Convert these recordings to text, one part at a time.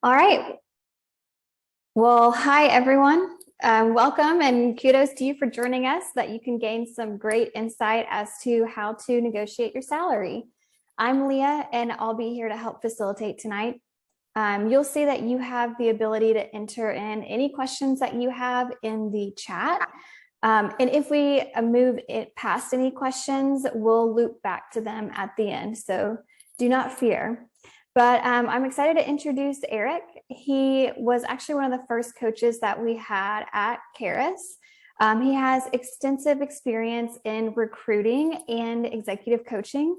All right. Well, hi, everyone. Welcome and kudos to you for joining us so that you can gain some great insight as to how to negotiate your salary. I'm Leah, and I'll be here to help facilitate tonight. You'll see that you have the ability to enter in any questions that you have in the chat. And if we move it past any questions, we'll loop back to them at the end. So do not fear. But I'm excited to introduce Eric. He was actually one of the first coaches that we had at Karis. He has extensive experience in recruiting and executive coaching.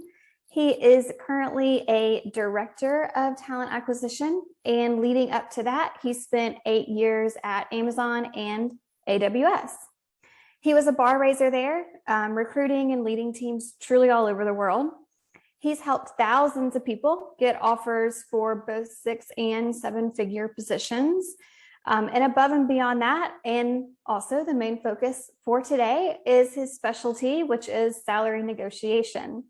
He is currently a director of talent acquisition, and leading up to that, he spent 8 years at Amazon and AWS. He was a bar raiser there, recruiting and leading teams truly all over the world. He's helped thousands of people get offers for both 6 and 7-figure positions. And above and beyond that, and also the main focus for today is his specialty, which is salary negotiation.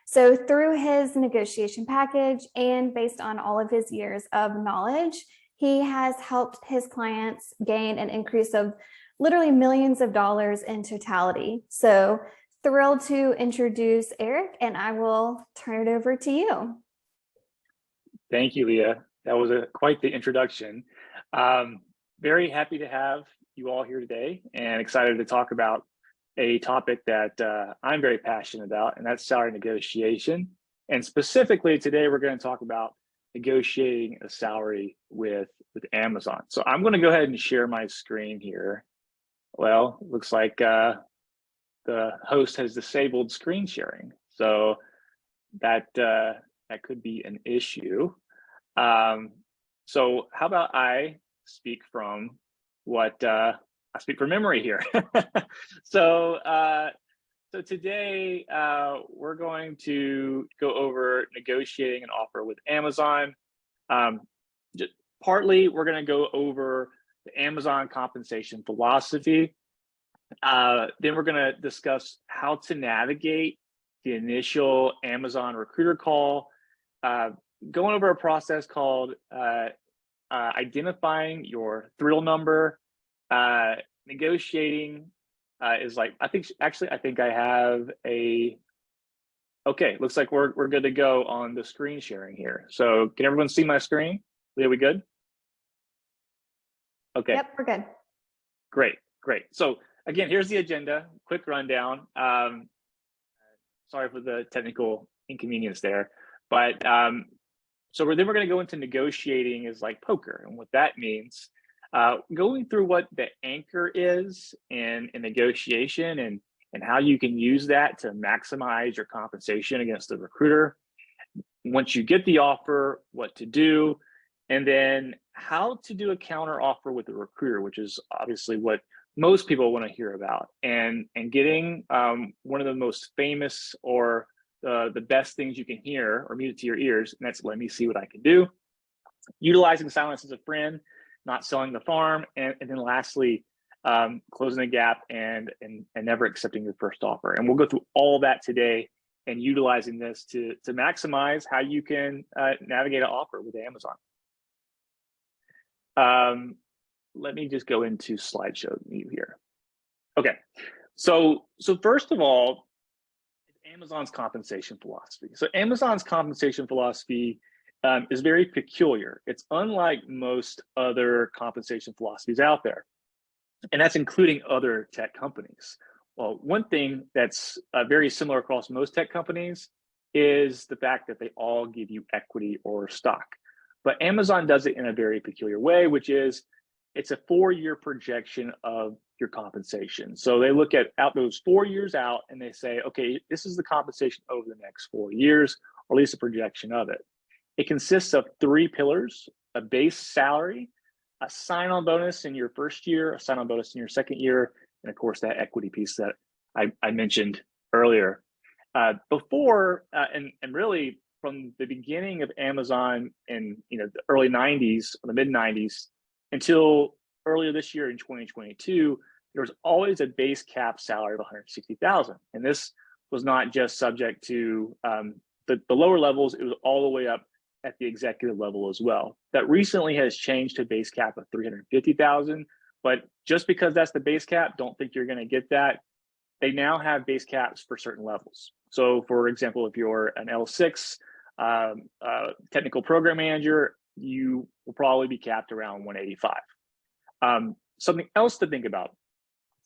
So through his negotiation package and based on all of his years of knowledge, he has helped his clients gain an increase of literally millions of dollars in totality. So thrilled to introduce Eric, and I will turn it over to you. Thank you, Leah. That was quite the introduction. Very happy to have you all here today and excited to talk about a topic that I'm very passionate about, and that's salary negotiation. And specifically today, we're going to talk about negotiating a salary with Amazon. So I'm going to go ahead and share my screen here. Well, looks like the host has disabled screen sharing, so that could be an issue. So how about I speak from what I speak from memory here. So today we're going to go over negotiating an offer with Amazon. Just partly we're going to go over the Amazon compensation philosophy. Then we're going to discuss how to navigate the initial Amazon recruiter call, going over a process called identifying your thrill number. Negotiating is like, I think I have okay, looks like we're good to go on the screen sharing here. So can everyone see my screen? Are we good? Okay. Yep, we're good. Great. So again, here's the agenda, quick rundown. Sorry for the technical inconvenience there, but so we're going to go into negotiating is like poker, and what that means, going through what the anchor is in negotiation and how you can use that to maximize your compensation against the recruiter. Once you get the offer, what to do, and then how to do a counter offer with the recruiter, which is obviously what most people want to hear about, and getting one of the most famous or the best things you can hear or music to your ears, and that's let me see what I can do. Utilizing silence as a friend, not selling the farm, and then lastly, closing the gap and never accepting your first offer. And we'll go through all that today and utilizing this to maximize how you can navigate an offer with Amazon. Let me just go into slideshow view here. Okay, so first of all, Amazon's compensation philosophy. So Amazon's compensation philosophy is very peculiar. It's unlike most other compensation philosophies out there, and that's including other tech companies. Well, one thing that's very similar across most tech companies is the fact that they all give you equity or stock. But Amazon does it in a very peculiar way, which is it's a 4-year projection of your compensation. So they look at those 4 years out and they say, okay, this is the compensation over the next 4 years, or at least a projection of it. It consists of 3 pillars: a base salary, a sign-on bonus in your first year, a sign-on bonus in your second year, and of course that equity piece that I mentioned earlier. Before and really from the beginning of Amazon in the early 90s or the mid 90s until earlier this year in 2022, there was always a base cap salary of 160,000, and this was not just subject to the lower levels; it was all the way up at the executive level as well. That recently has changed to a base cap of 350,000, but just because that's the base cap, don't think you're going to get that. They now have base caps for certain levels. So for example, if you're an L6 technical program manager, you will probably be capped around 185. Something else to think about.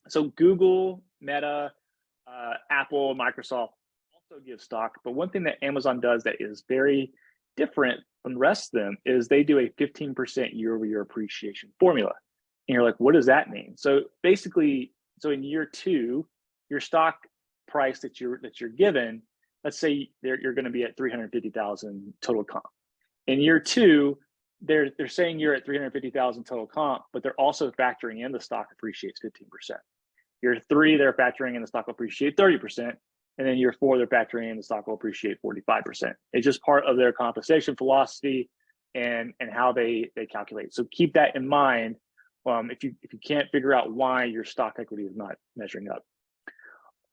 So Google, Meta, Apple, Microsoft also give stock, but one thing that Amazon does that is very different from the rest of them is they do a 15% year-over-year appreciation formula. And you're like, what does that mean? So basically, so in year 2, your stock price that you're given, let's say you're going to be at 350,000 total comp. In year 2, they're saying you're at 350,000 total comp, but they're also factoring in the stock appreciates 15%. Year 3, they're factoring in the stock will appreciate 30%. And then year 4, they're factoring in the stock will appreciate 45%. It's just part of their compensation philosophy and how they calculate. So keep that in mind if you can't figure out why your stock equity is not measuring up.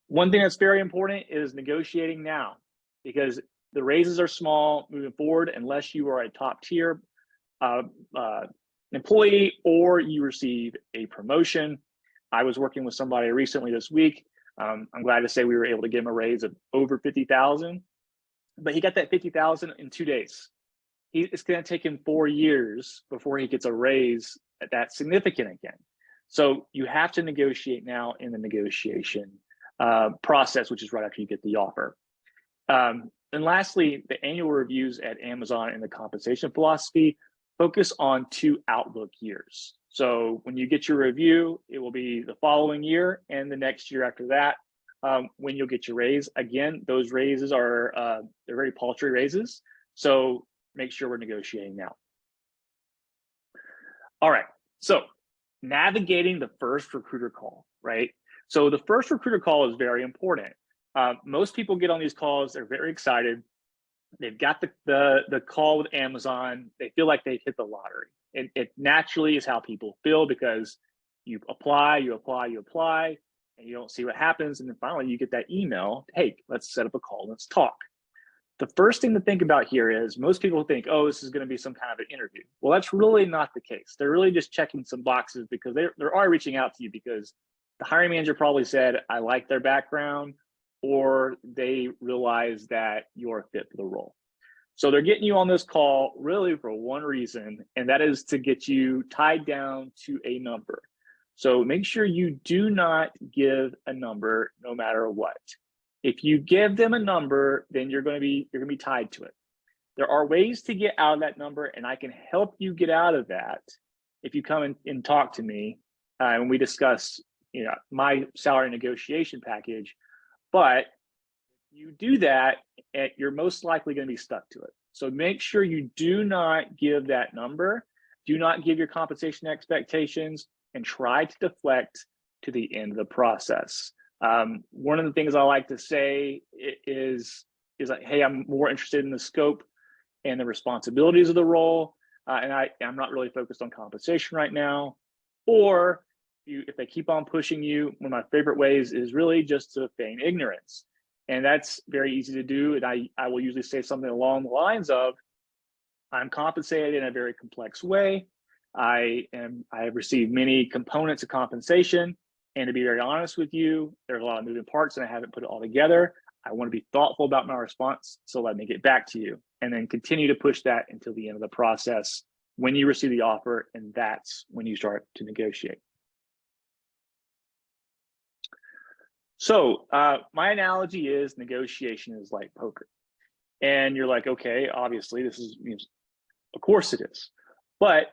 One thing that's very important is negotiating now, because the raises are small moving forward unless you are a top tier employee or you receive a promotion. I was working with somebody recently this week. I'm glad to say we were able to give him a raise of over 50,000, but he got that 50,000 in 2 days. It's going to take him 4 years before he gets a raise that's significant again. So you have to negotiate now in the negotiation process, which is right after you get the offer. And lastly, the annual reviews at Amazon and the compensation philosophy focus on 2 outlook years. So when you get your review, it will be the following year and the next year after that when you'll get your raise. Again, those raises are they're very paltry raises. So make sure we're negotiating now. All right, so navigating the first recruiter call, right? So the first recruiter call is very important. Most people get on these calls, they're very excited. They've got the call with Amazon. They feel like they've hit the lottery. It naturally is how people feel, because you apply, and you don't see what happens. And then finally you get that email, hey, let's set up a call, let's talk. The first thing to think about here is most people think, oh, this is going to be some kind of an interview. Well, that's really not the case. They're really just checking some boxes because they're already reaching out to you because the hiring manager probably said, I like their background, or they realize that you're a fit for the role. So they're getting you on this call really for one reason, and that is to get you tied down to a number. So make sure you do not give a number no matter what. If you give them a number, then you're going to be tied to it. There are ways to get out of that number, and I can help you get out of that if you come and talk to me and we discuss, my salary negotiation package. But you do that, you're most likely going to be stuck to it. So make sure you do not give that number, do not give your compensation expectations, and try to deflect to the end of the process. One of the things I like to say is like, hey, I'm more interested in the scope and the responsibilities of the role, and I'm not really focused on compensation right now. Or if they keep on pushing you, one of my favorite ways is really just to feign ignorance. And that's very easy to do. And I will usually say something along the lines of, I'm compensated in a very complex way. I have received many components of compensation. And to be very honest with you, there's a lot of moving parts and I haven't put it all together. I want to be thoughtful about my response. So let me get back to you, and then continue to push that until the end of the process when you receive the offer. And that's when you start to negotiate. So my analogy is negotiation is like poker. And you're like, okay, obviously this is, of course it is. But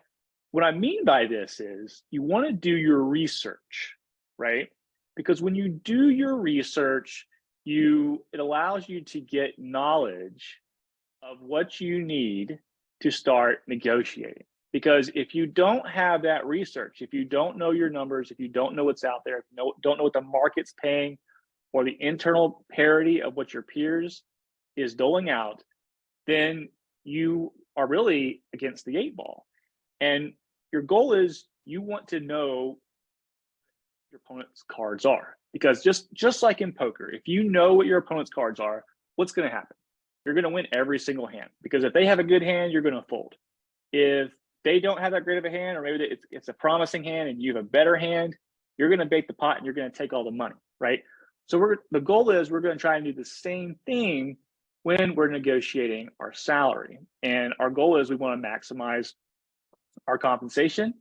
what I mean by this is you want to do your research, right? Because when you do your research, it allows you to get knowledge of what you need to start negotiating. Because if you don't have that research, if you don't know your numbers, if you don't know what's out there, if you don't know what the market's paying, or the internal parity of what your peers is doling out, then you are really against the 8 ball. And your goal is you want to know what your opponent's cards are. Because just like in poker, if you know what your opponent's cards are, what's going to happen? you're going to win every single hand, because if they have a good hand, you're going to fold. If they don't have that great of a hand, or maybe it's a promising hand and you have a better hand, you're going to bake the pot and you're going to take all the money, right? So the goal is we're going to try and do the same thing when we're negotiating our salary. And our goal is we want to maximize our compensation.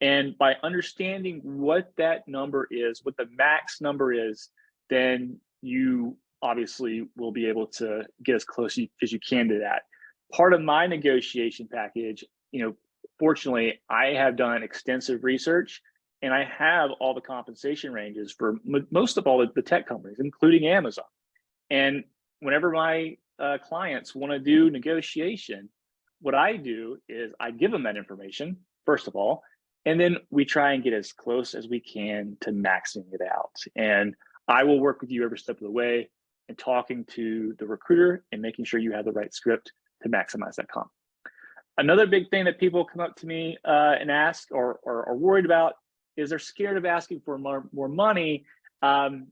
And by understanding what that number is, what the max number is, then you obviously will be able to get as close as you can to that. Part of my negotiation package, fortunately, I have done extensive research, and I have all the compensation ranges for most of all the tech companies, including Amazon. And whenever my clients want to do negotiation, what I do is I give them that information, first of all, and then we try and get as close as we can to maxing it out. And I will work with you every step of the way and talking to the recruiter and making sure you have the right script to maximize that comp. Another big thing that people come up to me and ask or are worried about is they're scared of asking for more money and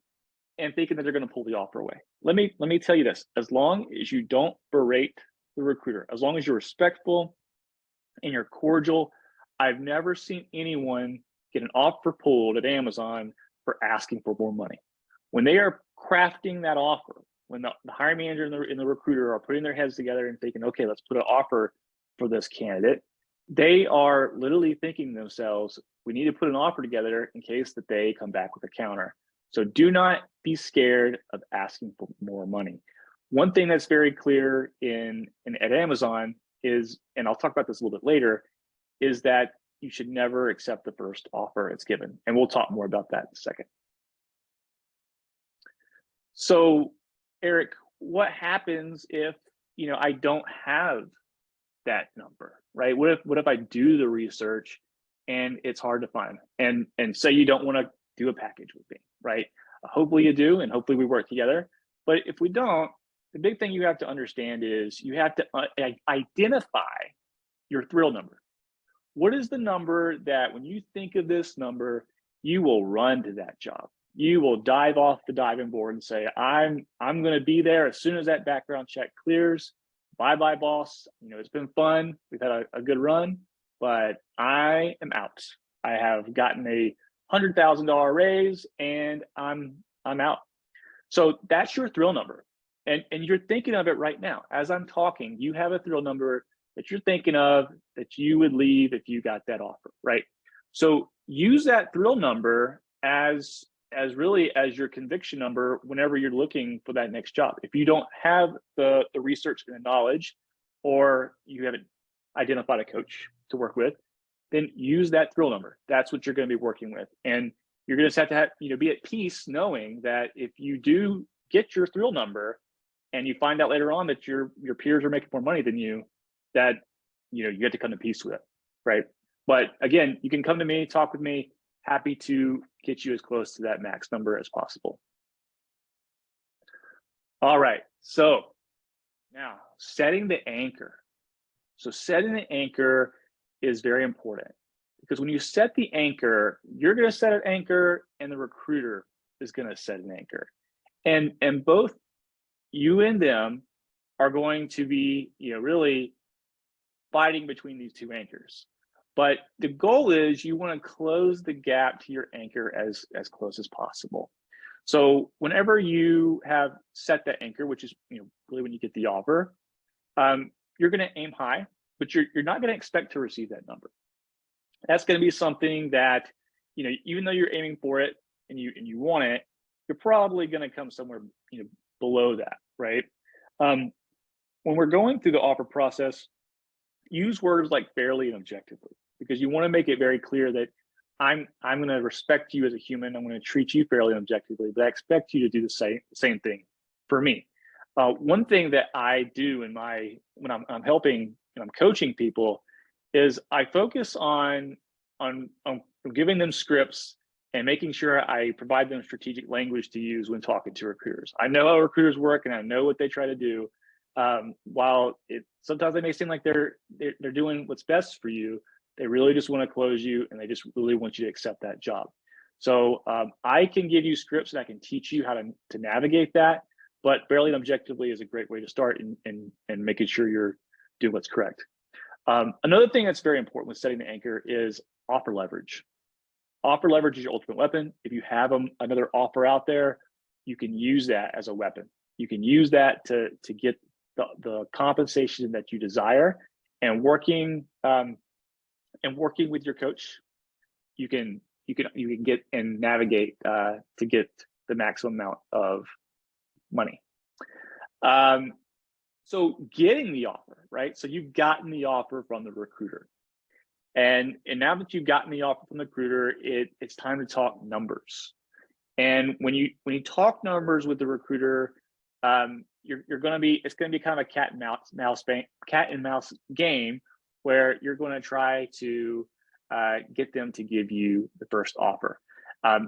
thinking that they're going to pull the offer away. Let me tell you this: as long as you don't berate the recruiter, as long as you're respectful and you're cordial, I've never seen anyone get an offer pulled at Amazon for asking for more money. When they are crafting that offer, when the hiring manager and the recruiter are putting their heads together and thinking, okay, let's put an offer for this candidate, they are literally thinking to themselves, we need to put an offer together in case that they come back with a counter. So do not be scared of asking for more money. One thing that's very clear at Amazon is, and I'll talk about this a little bit later, is that you should never accept the first offer it's given. And we'll talk more about that in a second. So Eric, what happens if I don't have that number, right? What if I do the research and it's hard to find, and say you don't want to do a package with me, right? Hopefully you do, and hopefully we work together. But if we don't, the big thing you have to understand is you have to identify your thrill number. What is the number that when you think of this number, you will run to that job? You will dive off the diving board and say, I'm going to be there as soon as that background check clears. Bye-bye, boss. It's been fun. We've had a good run, but I am out. I have gotten a $100,000 raise and I'm out. So that's your thrill number. And you're thinking of it right now. As I'm talking, you have a thrill number that you're thinking of that you would leave if you got that offer, right? So use that thrill number as your conviction number whenever you're looking for that next job. If you don't have the research and the knowledge, or you haven't identified a coach to work with, then use that thrill number. That's what you're going to be working with. And you're going to have be at peace knowing that if you do get your thrill number and you find out later on that your peers are making more money than you, that you have to come to peace with it, right? But again, you can come to me, talk with me. Happy to get you as close to that max number as possible. All right, so now setting the anchor. So setting the anchor is very important, because when you set the anchor, you're going to set an anchor and the recruiter is going to set an anchor. And both you and them are going to be really fighting between these two anchors. But the goal is you want to close the gap to your anchor as close as possible. So whenever you have set that anchor, which is really when you get the offer, you're going to aim high, but you're not going to expect to receive that number. That's going to be something that even though you're aiming for it and you want it, you're probably going to come somewhere below that, right? When we're going through the offer process, use words like fairly and objectively, because you want to make it very clear that I'm going to respect you as a human. I'm going to treat you fairly and objectively, but I expect you to do the same thing for me. One thing that I do when I'm helping and I'm coaching people is I focus on giving them scripts and making sure I provide them strategic language to use when talking to recruiters. I know how recruiters work and I know what they try to do. While sometimes they may seem like they're doing what's best for you, they really just want to close you and they just really want you to accept that job. So I can give you scripts and I can teach you how to navigate that, but barely and objectively is a great way to start and making sure you're doing what's correct. Another thing that's very important with setting the anchor is offer leverage. Offer leverage is your ultimate weapon. If you have another offer out there, you can use that as a weapon. You can use that to get the compensation that you desire, and working with your coach, you can get and navigate to get the maximum amount of money. So getting the offer, right? So you've gotten the offer from the recruiter. And now that you've gotten the offer from the recruiter, it's time to talk numbers. And when you talk numbers with the recruiter, it's going to be kind of a cat and mouse game, where you're going to try to get them to give you the first offer.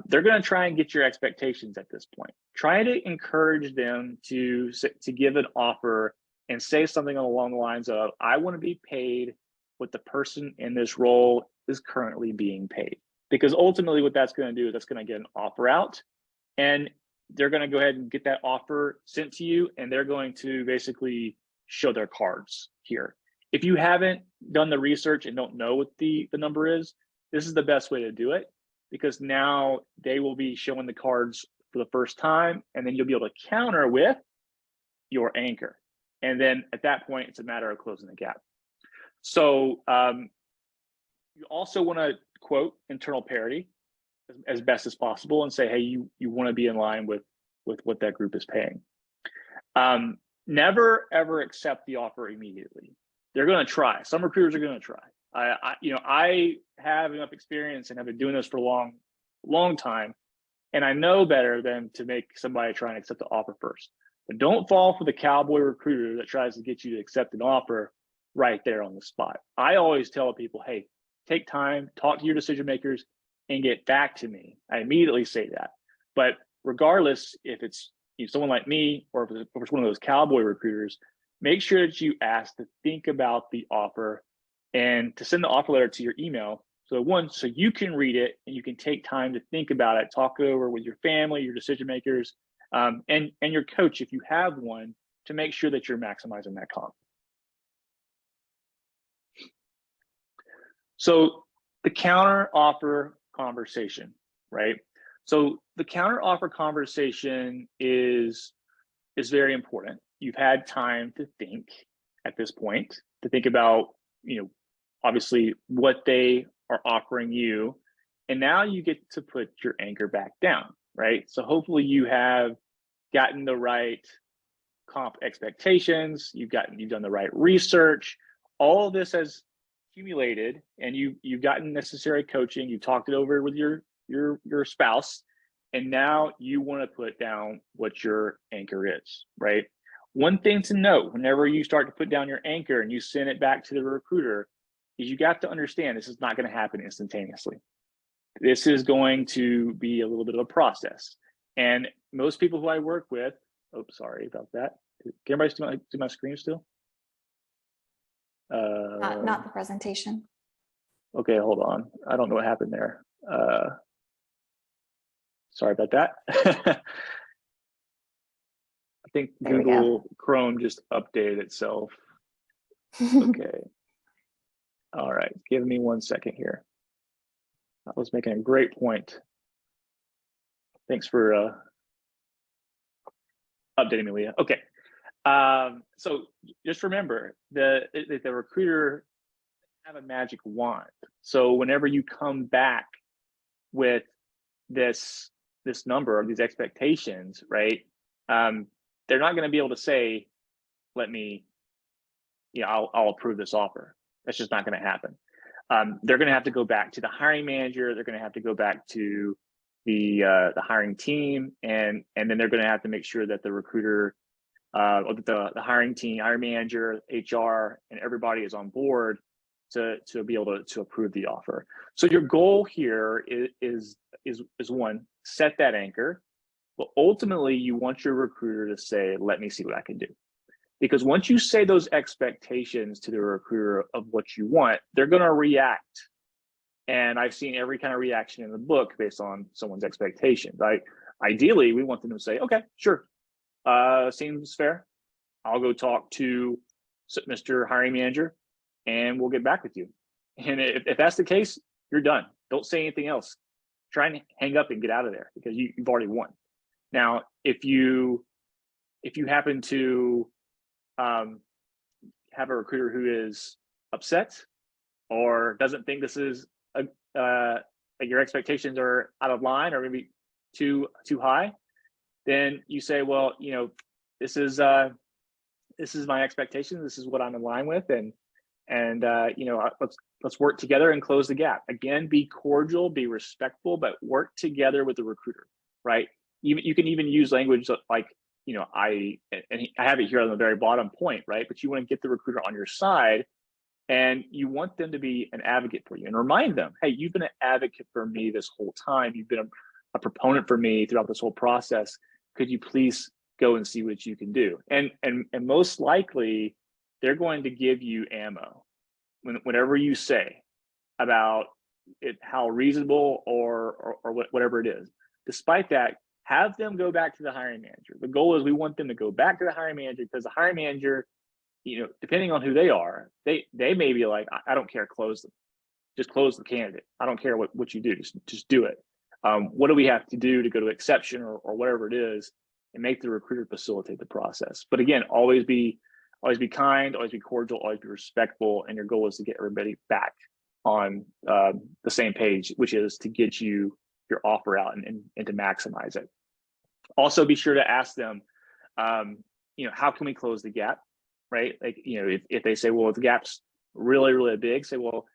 They're going to try and get your expectations at this point. Try to encourage them to give an offer and say something along the lines of, I want to be paid what the person in this role is currently being paid. Because ultimately what that's going to do is that's going to get an offer out, and they're going to go ahead and get that offer sent to you, and they're going to basically show their cards here. If you haven't done the research and don't know what the number is, this is the best way to do it, because now they will be showing the cards for the first time, and then you'll be able to counter with your anchor. And then at that point, it's a matter of closing the gap. So you also want to quote internal parity as best as possible and say, hey, you want to be in line with what that group is paying. Never ever accept the offer immediately. They're going to try. Some recruiters are going to try. I have enough experience and have been doing this for a long time, and I know better than to make somebody try and accept the offer first. But don't fall for the cowboy recruiter that tries to get you to accept an offer right there on the spot. I always tell people, hey, take time, talk to your decision makers, and get back to me. I immediately say that. But regardless, if it's someone like me, or if it's one of those cowboy recruiters, make sure that you ask to think about the offer and to send the offer letter to your email. So you can read it and you can take time to think about it, talk it over with your family, your decision makers, and your coach, if you have one, to make sure that you're maximizing that comp. So the counter offer conversation, right? So the counter offer conversation is very important. You've had time to think at this point, to think about, obviously what they are offering you. And now you get to put your anchor back down, right? So hopefully you have gotten the right comp expectations, you've done the right research. All of this has accumulated, and you've gotten necessary coaching, you talked it over with your spouse, and now you want to put down what your anchor is, right? One thing to note, whenever you start to put down your anchor and you send it back to the recruiter, is you got to understand this is not going to happen instantaneously. This is going to be a little bit of a process. And most people who I work with, sorry about that. Can everybody see my screen still? Not the presentation. Okay, hold on. I don't know what happened there. Sorry about that. I think Google Chrome just updated itself. Okay. All right, give me 1 second here. I was making a great point. Thanks for updating me, Leah. Okay. So just remember, the recruiter have a magic wand. So whenever you come back with this number or these expectations, right? They're not going to be able to say, I'll approve this offer. That's just not going to happen. They're going to have to go back to the hiring manager. They're going to have to go back to the hiring team, and then they're going to have to make sure that the recruiter, or the hiring team, hiring manager, HR, and everybody is on board to be able to approve the offer. So your goal here is one, set that anchor, but ultimately you want your recruiter to say, let me see what I can do. Because once you say those expectations to the recruiter of what you want, they're going to react. And I've seen every kind of reaction in the book based on someone's expectations. Ideally, we want them to say, okay, sure, seems fair. I'll go talk to Mr. Hiring Manager and we'll get back with you. And if that's the case, you're done. Don't say anything else. Try and hang up and get out of there because you've already won. Now, if you happen to have a recruiter who is upset or doesn't think this is your expectations are out of line or maybe too high, then you say, well, this is my expectation. This is what I'm in line with, and let's work together and close the gap. Again, be cordial, be respectful, but work together with the recruiter, right? You can even use language like, I have it here on the very bottom point, right? But you want to get the recruiter on your side and you want them to be an advocate for you and remind them, hey, you've been an advocate for me this whole time. You've been a proponent for me throughout this whole process. Could you please go and see what you can do? And most likely they're going to give you ammo whenever you say about it, how reasonable or whatever it is. Despite that, have them go back to the hiring manager. The goal is we want them to go back to the hiring manager because the hiring manager, depending on who they are, they may be like, I don't care, close them. Just close the candidate. I don't care what you do, just do it. What do we have to do to go to exception or whatever it is and make the recruiter facilitate the process? But again, always be kind, always be cordial, always be respectful, and your goal is to get everybody back on the same page, which is to get you your offer out and to maximize it. Also, be sure to ask them, how can we close the gap, right? Like, if they say, well, the gap's really, really big, say, well,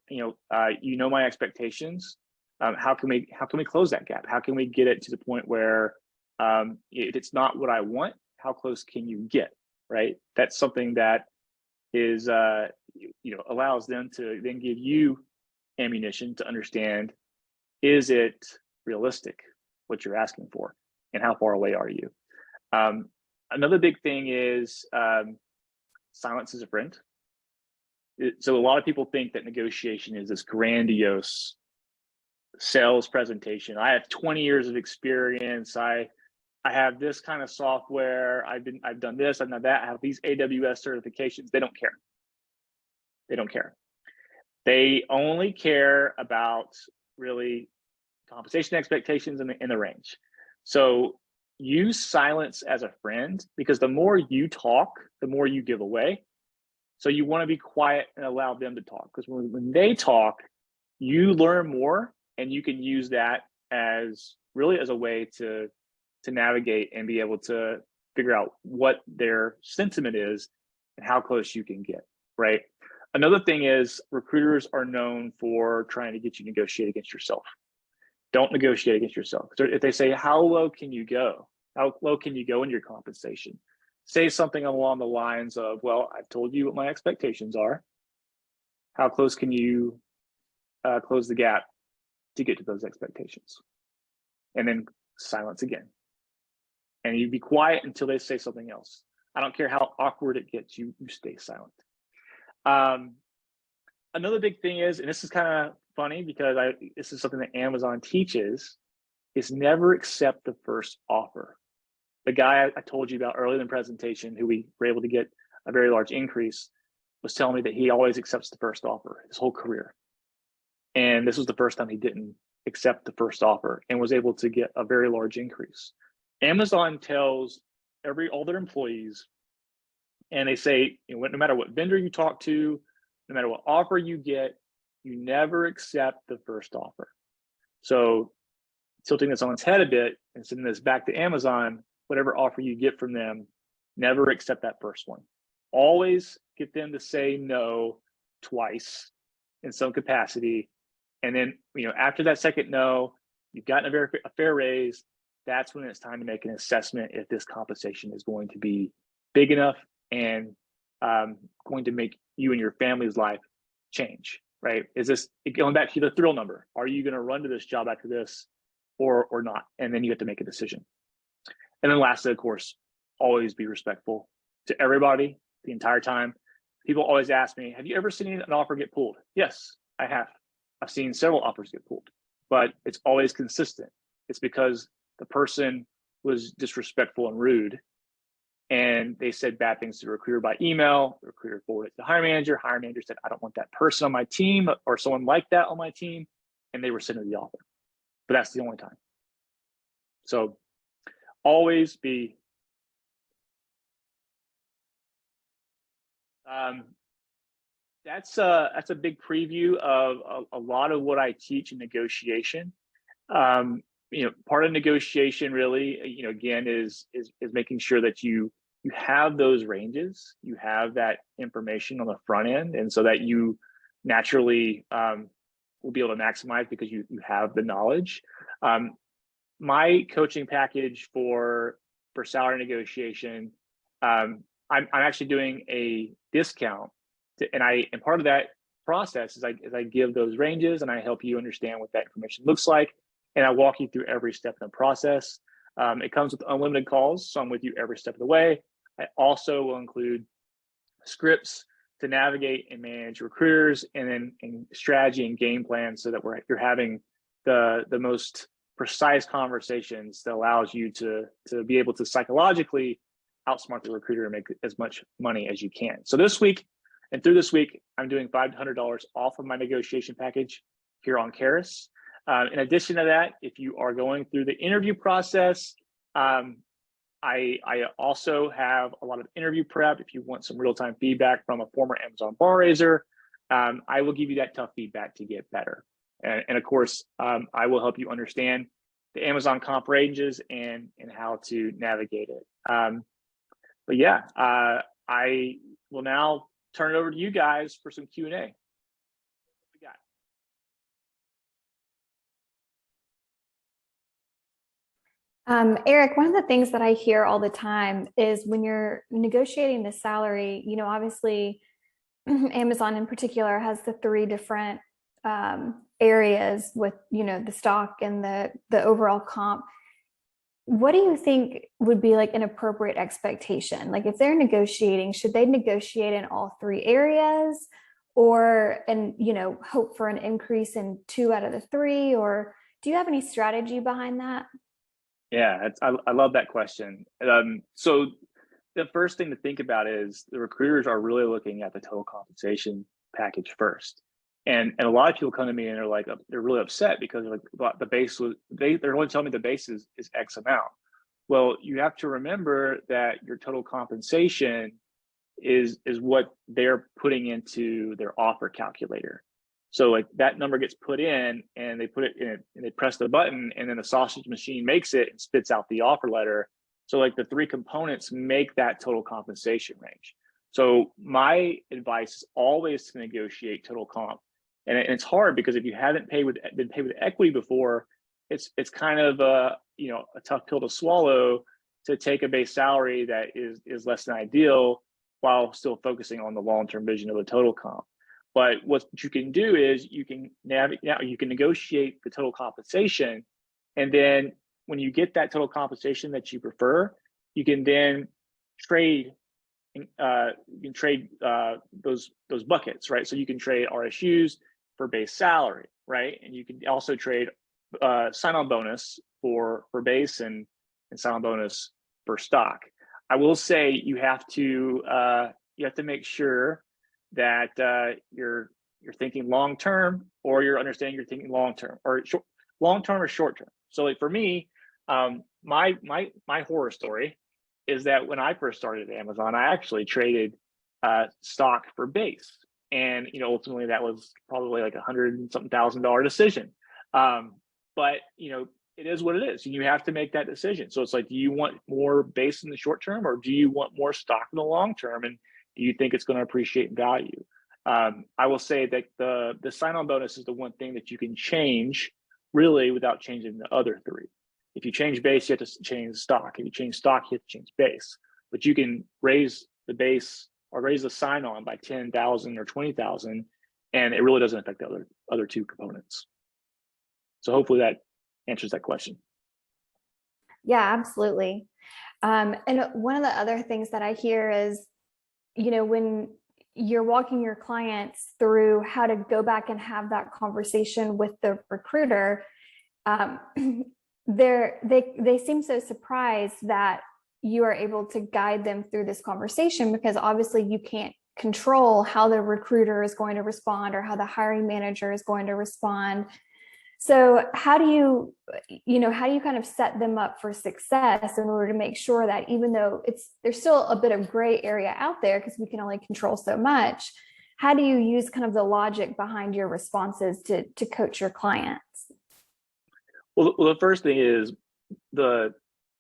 my expectations. How can we close that gap? How can we get it to the point where if it's not what I want, how close can you get, right? That's something that is, allows them to then give you ammunition to understand, is it realistic what you're asking for and how far away are you? Another big thing is silence is a friend. So a lot of people think that negotiation is this grandiose sales presentation. I have 20 years of experience. I have this kind of software. I've done this, I've done that. I have these AWS certifications. They don't care. They don't care. They only care about really compensation expectations in the range. So use silence as a friend because the more you talk, the more you give away. So you want to be quiet and allow them to talk because when they talk, you learn more and you can use that as a way to navigate and be able to figure out what their sentiment is and how close you can get, right? Another thing is recruiters are known for trying to get you to negotiate against yourself. Don't negotiate against yourself. So if they say, how low can you go? How low can you go in your compensation? Say something along the lines of, well, I've told you what my expectations are. How close can you close the gap to get to those expectations? And then silence again. And you be quiet until they say something else. I don't care how awkward it gets, you stay silent. Another big thing is, and this is kind of funny because this is something that Amazon teaches, is never accept the first offer. The guy I told you about earlier in the presentation, who we were able to get a very large increase, was telling me that he always accepts the first offer his whole career. And this was the first time he didn't accept the first offer and was able to get a very large increase. Amazon tells all their employees, and they say, no matter what vendor you talk to, no matter what offer you get, you never accept the first offer. So tilting this on its head a bit and sending this back to Amazon, whatever offer you get from them, never accept that first one. Always get them to say no twice in some capacity. And then, after that second no, you've gotten a fair raise. That's when it's time to make an assessment if this compensation is going to be big enough and going to make you and your family's life change, right? Is this going back to the thrill number? Are you going to run to this job after this or not? And then you have to make a decision. And then lastly, of course, always be respectful to everybody the entire time. People always ask me, have you ever seen an offer get pulled? Yes, I have. I've seen several offers get pulled, but it's always consistent. It's because the person was disrespectful and rude and they said bad things to the recruiter by email. The recruiter forwarded it to the hiring manager. Hiring manager said, I don't want that person on my team or someone like that on my team. And they rescinded the offer. But that's the only time. So always be that's a big preview of a lot of what I teach in negotiation. Part of negotiation really, again, is making sure that you have those ranges, you have that information on the front end, and so that you naturally will be able to maximize because you have the knowledge. My coaching package for salary negotiation, I'm actually doing a discount, and part of that process is I give those ranges and I help you understand what that information looks like, and I walk you through every step in the process. It comes with unlimited calls, so I'm with you every step of the way. I also will include scripts to navigate and manage recruiters, and then strategy and game plans so that you're having the most precise conversations that allows you to be able to psychologically outsmart the recruiter and make as much money as you can. So this week and through this week, I'm doing $500 off of my negotiation package here on Karus. In addition to that, if you are going through the interview process, I also have a lot of interview prep. If you want some real-time feedback from a former Amazon bar raiser, I will give you that tough feedback to get better. And of course, I will help you understand the Amazon comp ranges and how to navigate it. But yeah, I will now turn it over to you guys for some Q&A. What we got? Eric, one of the things that I hear all the time is when you're negotiating the salary, obviously Amazon in particular has the 3 different areas with, the stock and the overall comp. What do you think would be like an appropriate expectation? Like if they're negotiating, should they negotiate in all 3 areas and hope for an increase in 2 out of the 3, or do you have any strategy behind that? Yeah, I love that question. So the first thing to think about is the recruiters are really looking at the total compensation package first. And a lot of people come to me and they're really upset because the base they're only telling me the base is X amount. Well, you have to remember that your total compensation is what they're putting into their offer calculator. So that number gets put in and they put it in and they press the button, and then the sausage machine makes it and spits out the offer letter. So the 3 components make that total compensation range. So my advice is always to negotiate total comp. And it's hard because if you haven't been paid with equity before, it's kind of a tough pill to swallow to take a base salary that is less than ideal while still focusing on the long-term vision of the total comp. But what you can do is you can negotiate the total compensation, and then when you get that total compensation that you prefer, you can then trade. Those buckets, right? So you can trade RSUs for base salary, right? And you can also trade sign-on bonus for base and sign-on bonus for stock. I will say you have to make sure that you're thinking long-term, or you're understanding you're thinking long-term or long-term or short-term. So for me, my horror story is that when I first started at Amazon, I actually traded stock for base, and ultimately that was probably like $100,000 decision. But it is what it is, and you have to make that decision. So it's do you want more base in the short term, or do you want more stock in the long term, and do you think it's going to appreciate in value? I will say that the sign-on bonus is the one thing that you can change really without changing the other 3. If you change base, you have to change stock. If you change stock, you have to change base. But you can raise the base or raise the sign-on by 10,000 or 20,000, and it really doesn't affect the other 2 components. So hopefully that answers that question. Yeah, absolutely. And one of the other things that I hear is, when you're walking your clients through how to go back and have that conversation with the recruiter, they seem so surprised that you are able to guide them through this conversation, because obviously you can't control how the recruiter is going to respond or how the hiring manager is going to respond. So how do you kind of set them up for success in order to make sure that, even though there's still a bit of gray area out there because we can only control so much, how do you use kind of the logic behind your responses to coach your clients? Well, the first thing is the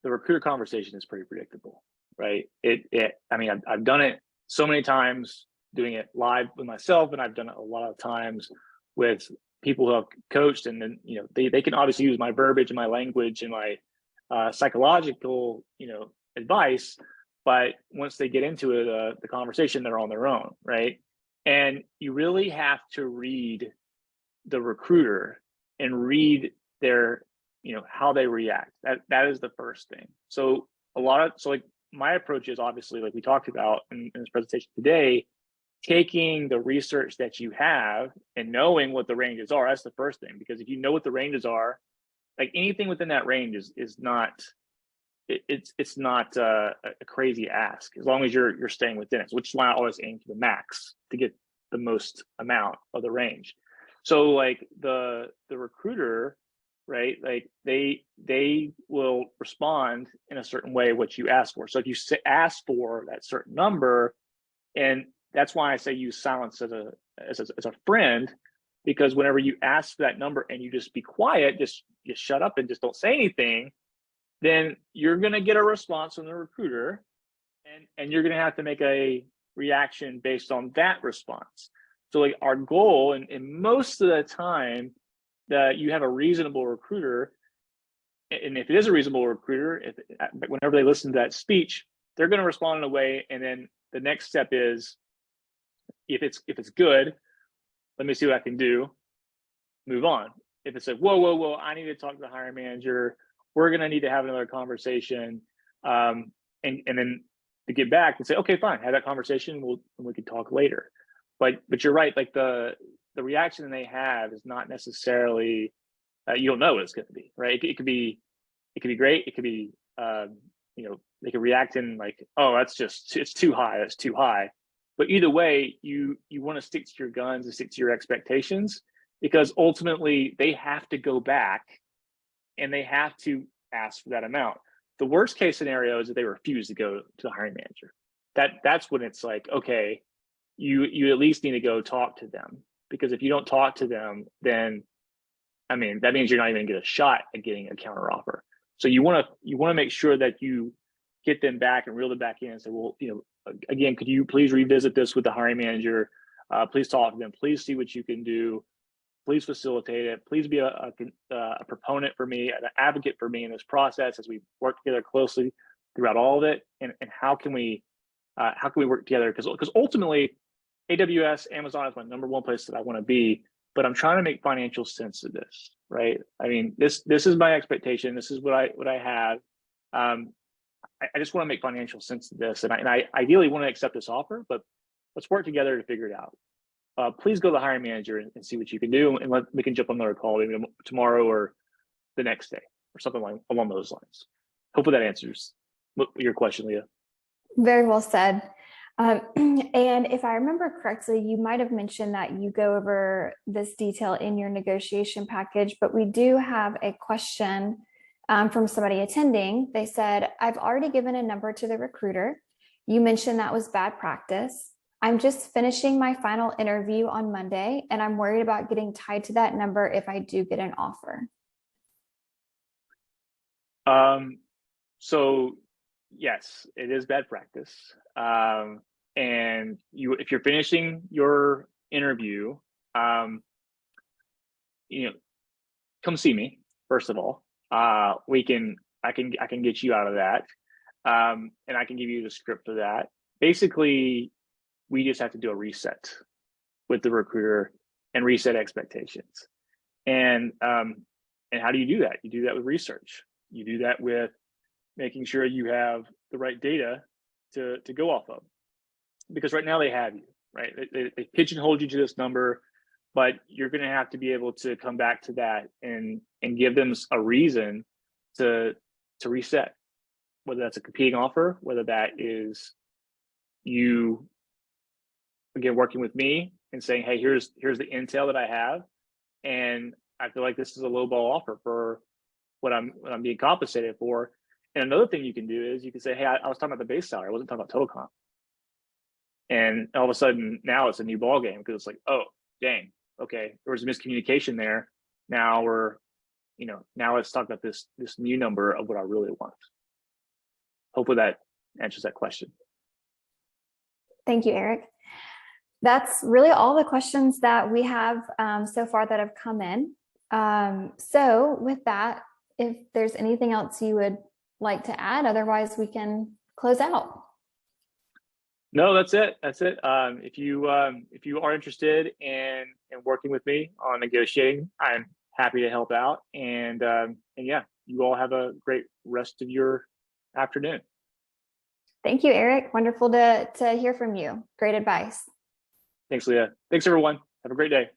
recruiter conversation is pretty predictable, right? I mean, I've done it so many times, doing it live with myself, and I've done it a lot of times with people who have coached, and then they can obviously use my verbiage and my language and my psychological advice, but once they get into it, the conversation, they're on their own, right? And you really have to read the recruiter and read their how they react. That is the first thing. So like my approach is, obviously, like we talked about in this presentation today, taking the research that you have and knowing what the ranges are. That's the first thing, because if you know what the ranges are, like anything within that range is not it's not a crazy ask, as long as you're staying within it, which is why I always aim for the max to get the most amount of the range. So like the recruiter, right, like they will respond in a certain way what you ask for. So if you ask for that certain number, and that's why I say use silence as a friend, because whenever you ask for that number and you just be quiet, just shut up and just don't say anything, then you're going to get a response from the recruiter, and you're going to have to make a reaction based on that response. So like our goal, and most of the time that you have a reasonable recruiter, and if it is a reasonable recruiter, whenever they listen to that speech, they're going to respond in a way, and then the next step is, if it's good, let me see what I can do, move on. If it's like, whoa, I need to talk to the hiring manager, we're going to need to have another conversation, and then to get back and say, okay, fine, have that conversation, we can talk later. But you're right, like the reaction they have is not necessarily, you don't know what it's going to be, right? It could be great, it could be they could react in like, oh, it's too high, that's too high. But either way, you want to stick to your guns and stick to your expectations, because ultimately they have to go back and they have to ask for that amount. The worst case scenario is that they refuse to go to the hiring manager. That's when it's like, okay, you at least need to go talk to them, because if you don't talk to them, then I mean, that means you're not even gonna get a shot at getting a counter offer. So you want to make sure that you get them back and reel them back in and say, well, again, could you please revisit this with the hiring manager? Please talk to them. Please see what you can do. Please facilitate it. Please be a proponent for me, an advocate for me in this process as we work together closely throughout all of it. And how can we work together? Because ultimately, AWS, Amazon is my number one place that I want to be, but I'm trying to make financial sense of this, right? I mean, this is my expectation. This is what I have. I just want to make financial sense of this, and I ideally want to accept this offer, but let's work together to figure it out. Please go to the hiring manager and see what you can do, and we can jump on another call maybe tomorrow or the next day or something along those lines. Hopefully that answers your question, Leah. Very well said. And if I remember correctly, you might have mentioned that you go over this detail in your negotiation package, but we do have a question from somebody attending. They said, I've already given a number to the recruiter. You mentioned that was bad practice. I'm just finishing my final interview on Monday, and I'm worried about getting tied to that number if I do get an offer. So yes, it is bad practice. And if you're finishing your interview, come see me, first of all. I can get you out of that. And I can give you the script for that. Basically, we just have to do a reset with the recruiter and reset expectations. And how do you do that? You do that with research. You do that with making sure you have the right data to go off of. Because right now they have you, right? They pigeonholed you to this number, but you're going to have to be able to come back to that and give them a reason to reset. whether that's a competing offer, whether that is you, again, working with me and saying, hey, here's the intel that I have, and I feel like this is a low ball offer for what I'm being compensated for. And another thing you can do is you can say, hey, I was talking about the base salary, I wasn't talking about total comp. And all of a sudden now it's a new ball game, because it's like, oh, dang, okay, there was a miscommunication there. Now we're, now let's talk about this new number of what I really want. Hopefully that answers that question. Thank you, Eric. That's really all the questions that we have so far that have come in. So with that, if there's anything else you would like to add, otherwise we can close out. No, that's it. That's it. If you are interested in working with me on negotiating, I'm happy to help out. And yeah, you all have a great rest of your afternoon. Thank you, Eric. Wonderful to hear from you. Great advice. Thanks, Leah. Thanks, everyone. Have a great day.